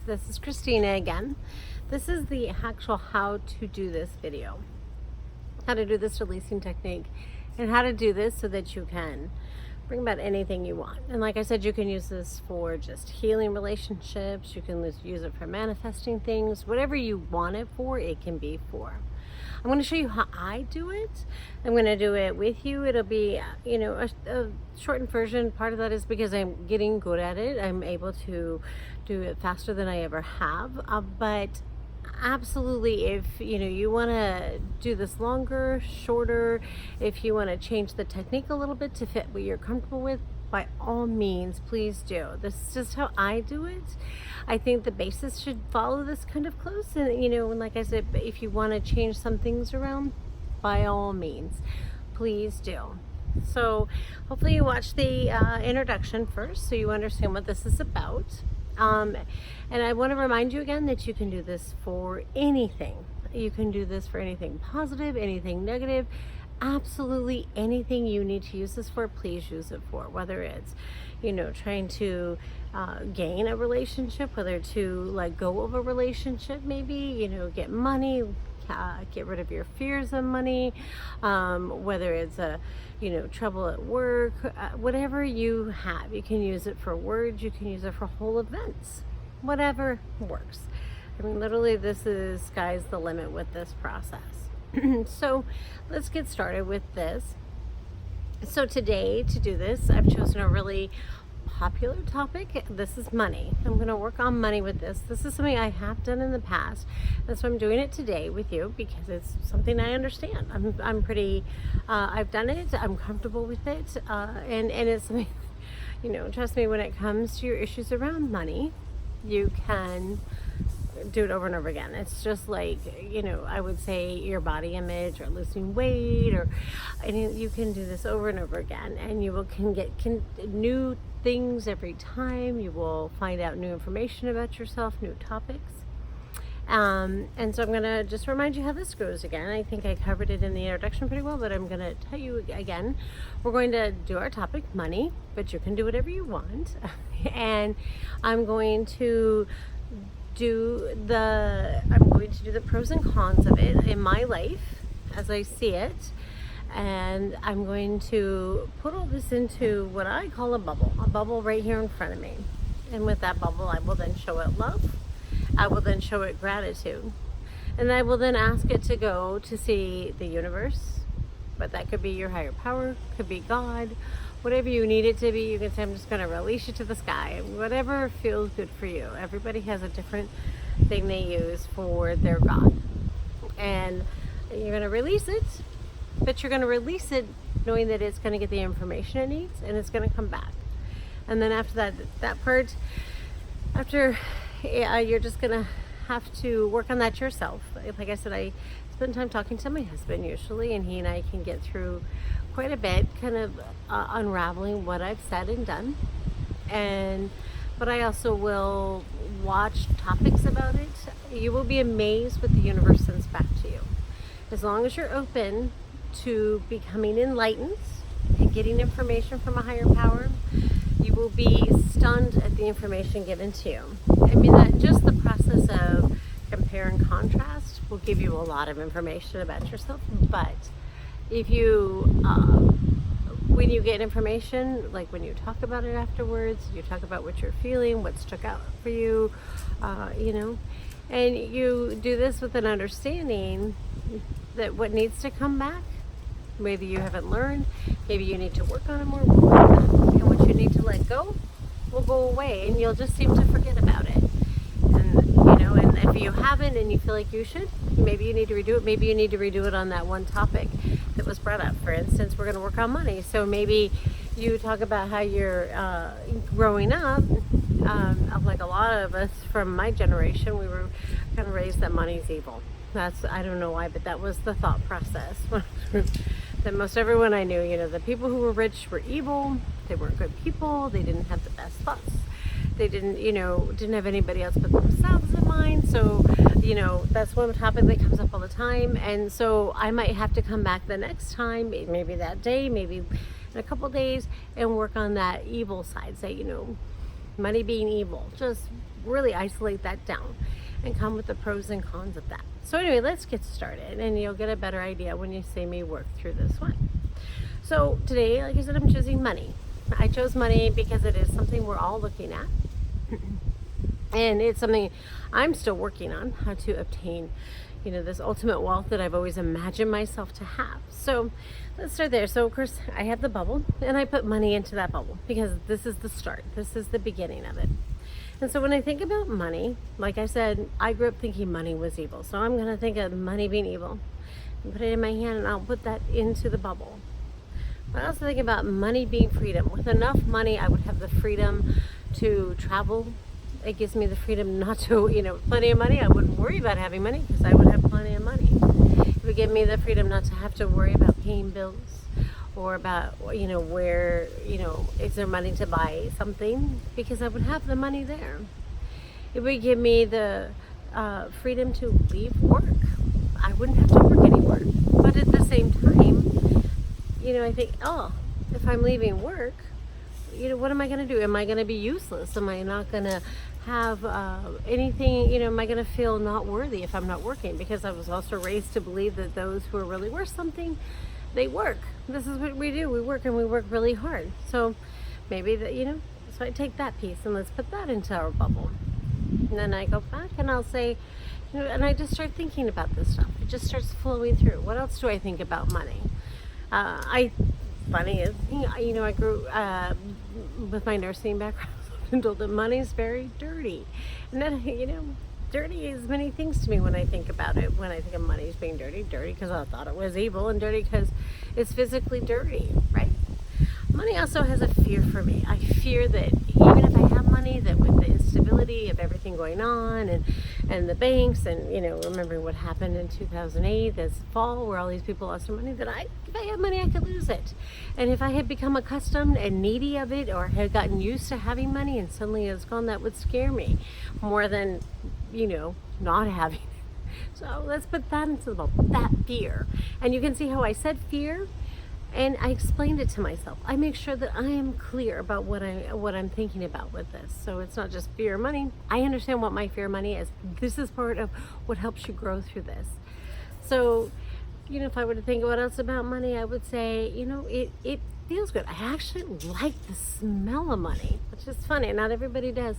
this is Christina again. This is the actual how to do this video. How to do this releasing technique and how to do this so that you can bring about anything you want. And like I said, you can use this for just healing relationships. You can use it for manifesting things. Whatever you want it for, it can be for. I'm going to show you how I do it. I'm going to do it with you. It'll be, a shortened version. Part of that is because I'm getting good at it. I'm able to do it faster than I ever have. But absolutely, if you want to do this longer, shorter, if you want to change the technique a little bit to fit what you're comfortable with, by all means, please do. This is just how I do it. I think the basis should follow this kind of close. And like I said, if you want to change some things around, by all means, please do. So hopefully you watch the introduction first so you understand what this is about. And I want to remind you again that you can do this for anything. You can do this for anything positive, anything negative. Absolutely anything you need to use this for, please use it for. Whether it's trying to gain a relationship, whether to let go of a relationship, maybe get money, get rid of your fears of money, whether it's trouble at work, whatever you have, you can use it for words, you can use it for whole events, whatever works. I mean, literally, this is sky's the limit with this process. So let's get started with this. So today, to do this, I've chosen a really popular topic. This is money. I'm going to work on money with this. This is something I have done in the past. That's why I'm doing it today with you, because it's something I understand. I'm pretty, I've done it. I'm comfortable with it. And it's something, trust me, when it comes to your issues around money, you can do it over and over again. It's just like, I would say your body image or losing weight, and you can do this over and over again, and you can get new things every time. You will find out new information about yourself, new topics. And so I'm going to just remind you how this goes again. I think I covered it in the introduction pretty well, but I'm going to tell you again. We're going to do our topic, money, but you can do whatever you want. And I'm going to do the pros and cons of it in my life as I see it, and I'm going to put all this into what I call a bubble right here in front of me. And with that bubble, I will then show it love, I will then show it gratitude, and I will then ask it to go to see the universe, but that could be your higher power, could be God, whatever you need it to be. You can say, I'm just going to release you to the sky, whatever feels good for you. Everybody has a different thing they use for their God, and you're going to release it, but you're going to release it knowing that it's going to get the information it needs, and it's going to come back. And then after that part, you're just going to have to work on that yourself. Like I said, I spend time talking to my husband usually, and he and I can get through quite a bit, kind of unraveling what I've said and done. But I also will watch topics about it. You will be amazed what the universe sends back to you. As long as you're open to becoming enlightened and getting information from a higher power, you will be stunned at the information given to you. I mean, that just the process of compare and contrast will give you a lot of information about yourself. But if you, when you get information, like when you talk about it afterwards, you talk about what you're feeling, what stuck out for you, and you do this with an understanding that what needs to come back, maybe you haven't learned, maybe you need to work on it more, will come back. And what you need to let go will go away, and you'll just seem to forget about it. And if you haven't and you feel like you should, maybe you need to redo it. Maybe you need to redo it on that one topic that was brought up. For instance, we're going to work on money. So maybe you talk about how you're growing up. Like a lot of us from my generation, we were kind of raised that money's evil. I don't know why, but that was the thought process. That most everyone I knew, the people who were rich were evil. They weren't good people. They didn't have the best thoughts. They didn't have anybody else but themselves in mind. So, that's one topic that comes up all the time. And so I might have to come back the next time, maybe that day, maybe in a couple days, and work on that evil side. Say, money being evil, just really isolate that down and come with the pros and cons of that. So anyway, let's get started, and you'll get a better idea when you see me work through this one. So today, like I said, I'm choosing money. I chose money because it is something we're all looking at. And it's something I'm still working on, how to obtain, this ultimate wealth that I've always imagined myself to have. So let's start there. So of course I have the bubble, and I put money into that bubble because this is the start. This is the beginning of it. And so when I think about money, like I said, I grew up thinking money was evil. So I'm going to think of money being evil and put it in my hand, and I'll put that into the bubble. But I also think about money being freedom. With enough money, I would have the freedom to travel. It gives me the freedom not to, plenty of money. I wouldn't worry about having money because I would have plenty of money. It would give me the freedom not to have to worry about paying bills or about, where, is there money to buy something, because I would have the money there. It would give me the freedom to leave work. I wouldn't have to work anymore. But at the same time, I think, if I'm leaving work, what am I going to do? Am I going to be useless? Am I not going to have anything, am I going to feel not worthy if I'm not working? Because I was also raised to believe that those who are really worth something, they work. This is what we do. We work, and we work really hard. So maybe that, so I take that piece and let's put that into our bubble. And then I go back and I'll say, and I just start thinking about this stuff. It just starts flowing through. What else do I think about money? Funny is, I grew with my nursing background and told that money's very dirty. And then, dirty is many things to me when I think about it. When I think of money as being dirty because I thought it was evil, and dirty because it's physically dirty, right? Money also has a fear for me. I fear that even if I have money, that with the instability of everything going on and the banks and, remembering what happened in 2008, this fall where all these people lost their money, that if I had money, I could lose it. And if I had become accustomed and needy of it, or had gotten used to having money and suddenly it's gone, that would scare me more than, not having it. So let's put that into the bubble, that fear. And you can see how I said fear, and I explained it to myself. I make sure that I am clear about what I'm thinking about with this. So it's not just fear of money. I understand what my fear of money is. This is part of what helps you grow through this. So, if I were to think what else about money, I would say, it feels good. I actually like the smell of money, which is funny. Not everybody does.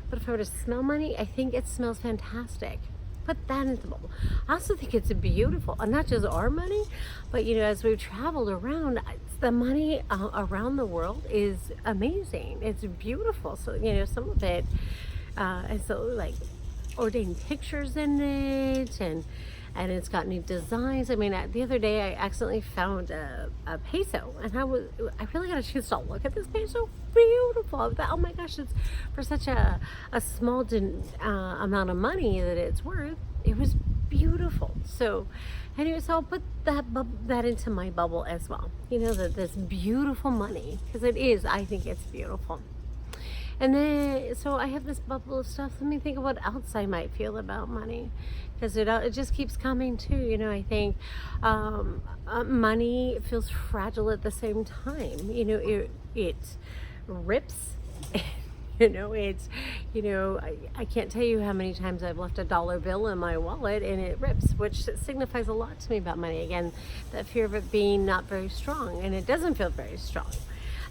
But if I were to smell money, I think it smells fantastic. Put that into the bubble. I also think it's beautiful, and not just our money, but as we've traveled around, the money around the world is amazing. It's beautiful. So some of it, and so like ordained pictures in it, and it's got new designs. I mean, the other day I accidentally found a peso, and I really got a chance to look at this peso. Beautiful. I thought, oh my gosh, it's for such a small amount of money that it's worth. It was beautiful. So anyway, so I'll put that into my bubble as well. That this beautiful money, because it is. I think it's beautiful. And then, so I have this bubble of stuff. Let me think of what else I might feel about money, because it just keeps coming too. I think money feels fragile at the same time. It rips. It's, I can't tell you how many times I've left a dollar bill in my wallet and it rips, which signifies a lot to me about money. Again, that fear of it being not very strong, and it doesn't feel very strong.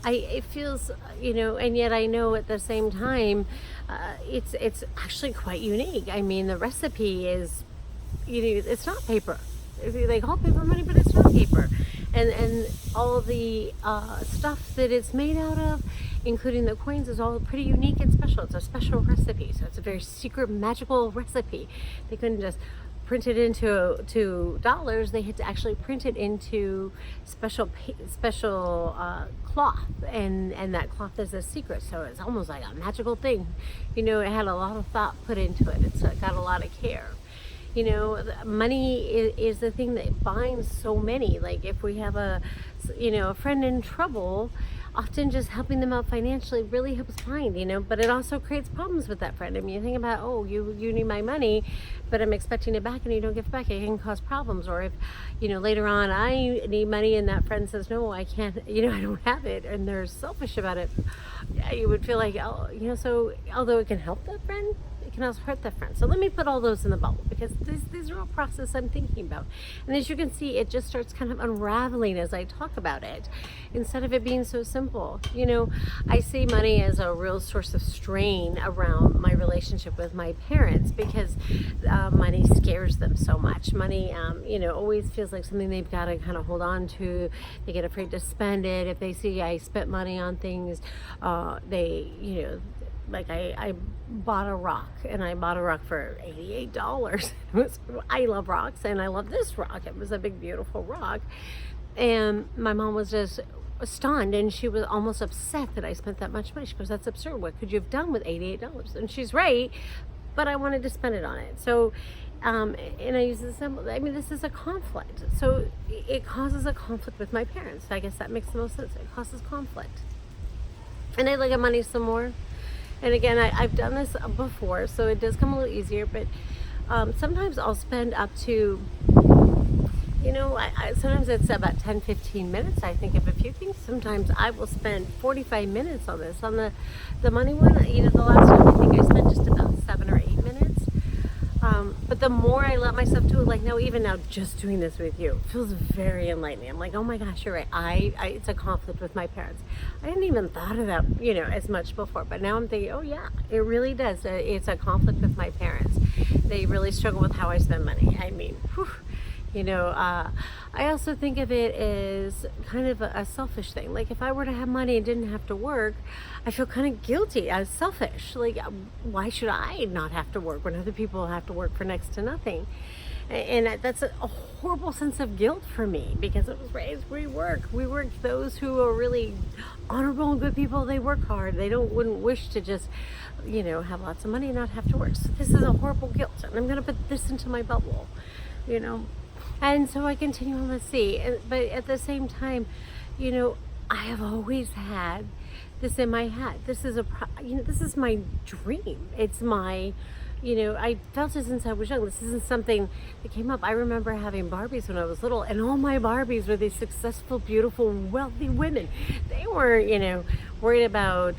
It feels, and yet I know at the same time, it's actually quite unique. I mean, the recipe is, it's not paper. They call paper money, but it's not paper. And all the stuff that it's made out of, including the coins, is all pretty unique and special. It's a special recipe, so it's a very secret, magical recipe. They couldn't just print it into dollars. They had to actually print it into special cloth, and that cloth is a secret. So it's almost like a magical thing. It had a lot of thought put into it. It's got a lot of care. Money is the thing that binds so many. Like if we have a friend in trouble, often just helping them out financially really helps find, but it also creates problems with that friend. I mean, you think about, you need my money, but I'm expecting it back and you don't give it back. It can cause problems. Or if, later on I need money and that friend says, no, I can't, I don't have it, and they're selfish about it, you would feel like, so although it can help that friend, can also hurt the friend. So let me put all those in the bubble, because these are all process I'm thinking about. And as you can see, it just starts kind of unraveling as I talk about it, instead of it being so simple. You know, I see money as a real source of strain around my relationship with my parents, because money scares them so much. Money, you know, always feels like something they've got to kind of hold on to. They get afraid to spend it. If they see I spent money on things, they, you know, like I bought a rock, and I bought a rock for $88. I love rocks, and I love this rock. It was a big, beautiful rock. And my mom was just stunned, and she was almost upset that I spent that much money. She goes, "That's absurd. What could you have done with $88? And she's right, but I wanted to spend it on it. So, and I use this symbol. I mean, this is a conflict. So it causes a conflict with my parents. I guess that makes the most sense. It causes conflict. And I look at money some more. And again, I've done this before, so it does come a little easier, but sometimes I'll spend up to, you know, sometimes it's about 10-15 minutes. I think of a few things. Sometimes I will spend 45 minutes on this. On the money one, you know, the last time I think I spent just about 7 or 8 minutes. But the more I let myself do it, like now, even now, just doing this with you feels very enlightening. I'm like, oh my gosh, you're right. It's a conflict with my parents. I hadn't even thought of that, you know, as much before. But now I'm thinking, oh yeah, it really does. It's a conflict with my parents. They really struggle with how I spend money. I mean, whew. You know, I also think of it as kind of a selfish thing. Like if I were to have money and didn't have to work, I feel kind of guilty. I was selfish. Like, why should I not have to work when other people have to work for next to nothing? And that's a horrible sense of guilt for me, because it was raised, we work. Those who are really honorable and good people, they work hard. They wouldn't wish to just, you know, have lots of money and not have to work. So this is a horrible guilt. And I'm going to put this into my bubble, you know. And so I continue on to see, but at the same time, you know, I have always had this in my head. This is this is my dream. It's my, you know, I felt it since I was young. This isn't something that came up. I remember having Barbies when I was little, and all my Barbies were these successful, beautiful, wealthy women. They weren't, you know, worried about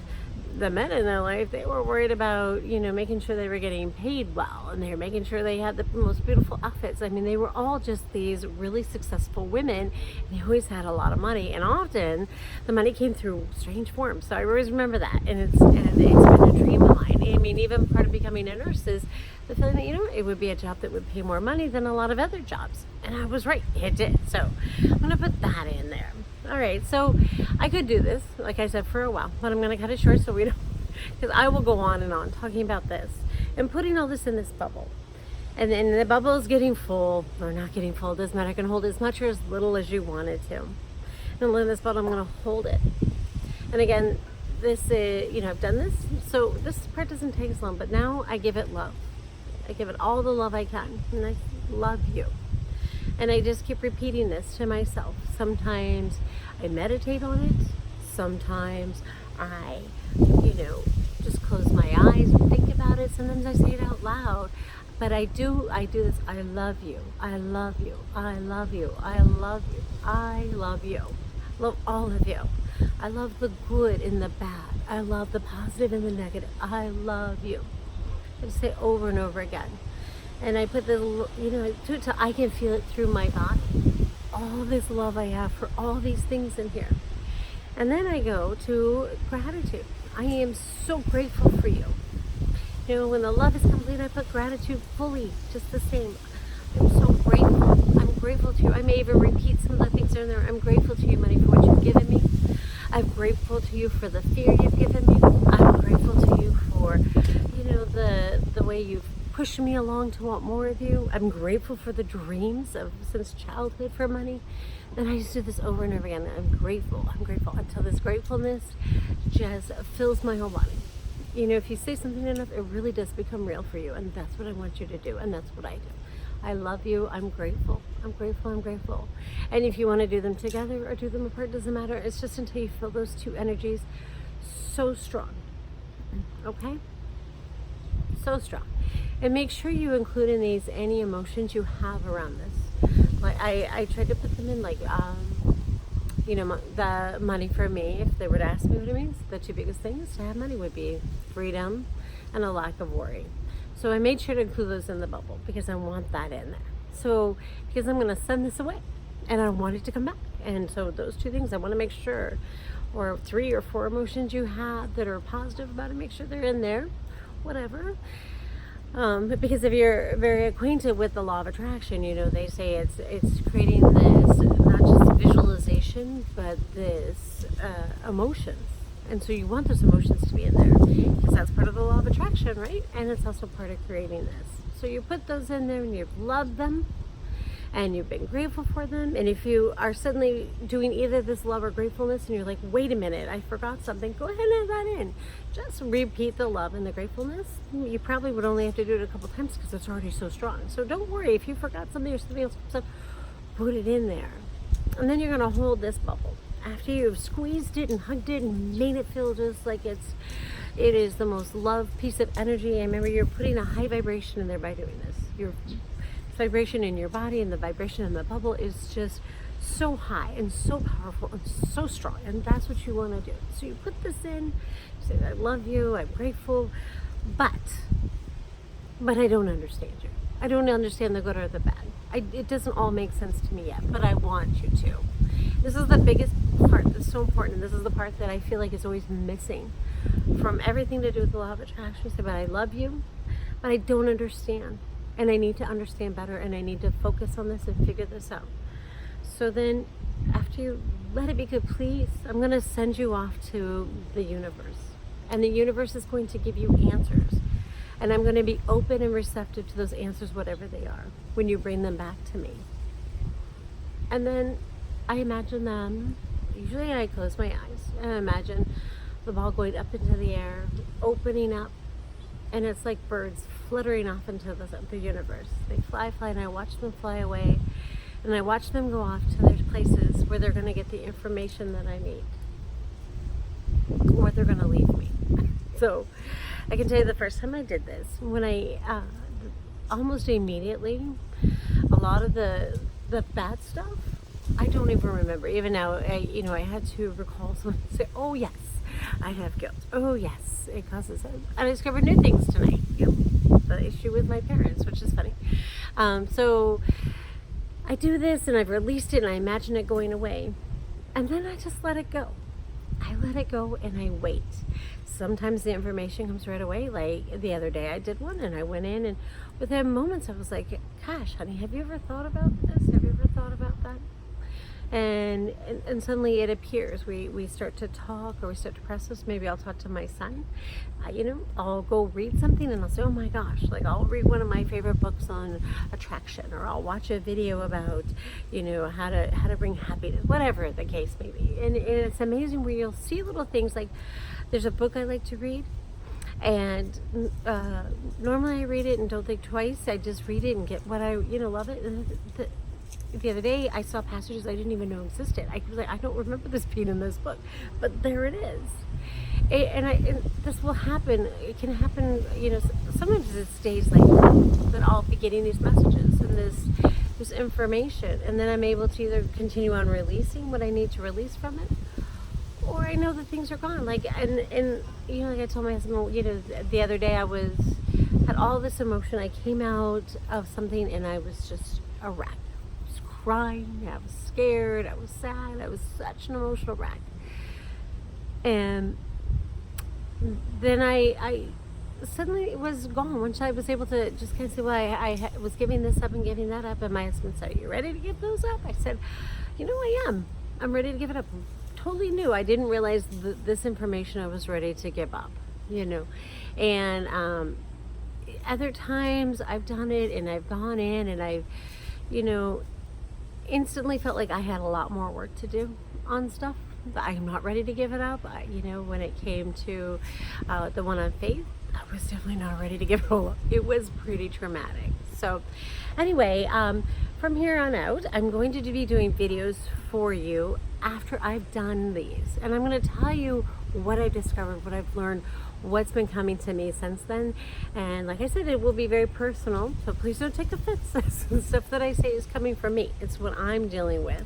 the men in their life. They were worried about, you know, making sure they were getting paid well, and they were making sure they had the most beautiful outfits. I mean, they were all just these really successful women, and they always had a lot of money, and often the money came through strange forms. So I always remember that, and it's been a dream of mine. I mean, even part of becoming a nurse is the feeling that, you know, it would be a job that would pay more money than a lot of other jobs, and I was right, it did. So I'm gonna put that in there. All right, so I could do this, like I said, for a while, but I'm going to cut it short so we don't, because I will go on and on talking about this and putting all this in this bubble. And then the bubble is getting full, or not getting full, it doesn't matter. I can hold as much or as little as you want it to. And in this bottle, I'm going to hold it. And again, this is, you know, I've done this, so this part doesn't take as long, but now I give it love. I give it all the love I can, and I love you. And I just keep repeating this to myself. Sometimes I meditate on it. Sometimes I, you know, just close my eyes and think about it. Sometimes I say it out loud. But I do this. I love you. I love you. I love you. I love you. I love you. Love all of you. I love the good and the bad. I love the positive and the negative. I love you. I just say over and over again. And I put the, you know, till I can feel it through my body. All this love I have for all these things in here. And then I go to gratitude. I am so grateful for you. You know, when the love is complete, I put gratitude fully, just the same. I'm so grateful. I'm grateful to you. I may even repeat some of the things in there. I'm grateful to you, money, for what you've given me. I'm grateful to you for the fear you've given me. I'm grateful to you for, you know, the way you've pushed me along to want more of you. I'm grateful for the dreams of since childhood for money. And I just do this over and over again. I'm grateful until this gratefulness just fills my whole body. You know, if you say something enough, it really does become real for you. And that's what I want you to do. And that's what I do. I love you. I'm grateful. I'm grateful. I'm grateful. And if you want to do them together or do them apart, doesn't matter. It's just until you feel those two energies so strong. Okay? So strong. And make sure you include in these any emotions you have around this. Like I tried to put them in, like, you know, the money for me, if they were to ask me what it means, the two biggest things to have money would be freedom and a lack of worry. So I made sure to include those in the bubble because I want that in there. So because I'm going to send this away and I want it to come back. And so those two things I want to make sure, or 3 or 4 emotions you have that are positive about it, make sure they're in there, whatever. Because if you're very acquainted with the law of attraction, you know, they say it's creating this, not just visualization, but this emotions. And so you want those emotions to be in there because that's part of the law of attraction, right? And it's also part of creating this. So you put those in there and you've loved them and you've been grateful for them. And if you are suddenly doing either this love or gratefulness and you're like, wait a minute, I forgot something, go ahead and add that in. Just repeat the love and the gratefulness. You probably would only have to do it a couple times because it's already so strong. So don't worry if you forgot something or something else comes up, put it in there. And then you're going to hold this bubble. After you've squeezed it and hugged it and made it feel just like it is the most loved piece of energy. I remember you're putting a high vibration in there by doing this. Your vibration in your body and the vibration in the bubble is just so high and so powerful and so strong. And that's what you want to do. So you put this in, you say, I love you, I'm grateful, but I don't understand you. I don't understand the good or the bad. It doesn't all make sense to me yet, but I want you to. This is the biggest part that's so important. And this is the part that I feel like is always missing from everything to do with the law of attraction. But I love you, but I don't understand. And I need to understand better, and I need to focus on this and figure this out. So then after you let it be complete, I'm going to send you off to the universe. And the universe is going to give you answers. And I'm going to be open and receptive to those answers, whatever they are, when you bring them back to me. And then I imagine them, usually I close my eyes, and I imagine the ball going up into the air, opening up, and it's like birds fluttering off into the universe. They fly, and I watch them fly away, and I watch them go off to their places where they're going to get the information that I need, or they're going to leave me. So I can tell you the first time I did this, when I almost immediately, a lot of the bad stuff, I don't even remember. Even now, I had to recall someone say, oh yes, I have guilt. Oh yes, it causes it. And I discovered new things tonight. The issue with my parents, which is funny. So I do this and I've released it and I imagine it going away. And then I just let it go. I let it go and I wait. Sometimes the information comes right away. Like the other day I did one and I went in and within moments I was like, gosh, honey, have you ever thought about this? Have you ever thought about that? And suddenly it appears. We start to talk or we start to process. Maybe I'll talk to my son. I'll go read something and I'll say, oh my gosh, like I'll read one of my favorite books on attraction, or I'll watch a video about, how to bring happiness, whatever the case may be. And it's amazing where you'll see little things. Like there's a book I like to read, and normally I read it and don't think twice. I just read it and get what I love it. And the other day I saw passages I didn't even know existed. I was like, I don't remember this being in this book, but there it is. And this will happen. It can happen, sometimes it stays like that. I'll be getting these messages and this information, and then I'm able to either continue on releasing what I need to release from it, or I know that things are gone. Like, and like I told my husband, the other day I had all this emotion. I came out of something and I was just a wreck. I was crying, I was scared, I was sad, I was such an emotional wreck. And then I suddenly it was gone. Once I was able to just kind of say, well, I was giving this up and giving that up, and my husband said, are you ready to give those up? I said, I am. I'm ready to give it up. Totally new. I didn't realize this information I was ready to give up, and other times I've done it and I've gone in and I've, instantly felt like I had a lot more work to do on stuff. I'm not ready to give it up. When it came to the one on faith, I was definitely not ready to give it all up. It was pretty traumatic. So anyway, from here on out, I'm going to be doing videos for you after I've done these. And I'm going to tell you what I've discovered, what I've learned, what's been coming to me since then. And like I said, it will be very personal. So please don't take offense. The stuff that I say is coming from me. It's what I'm dealing with.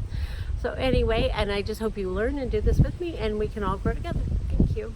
So anyway, and I just hope you learn and do this with me and we can all grow together. Thank you.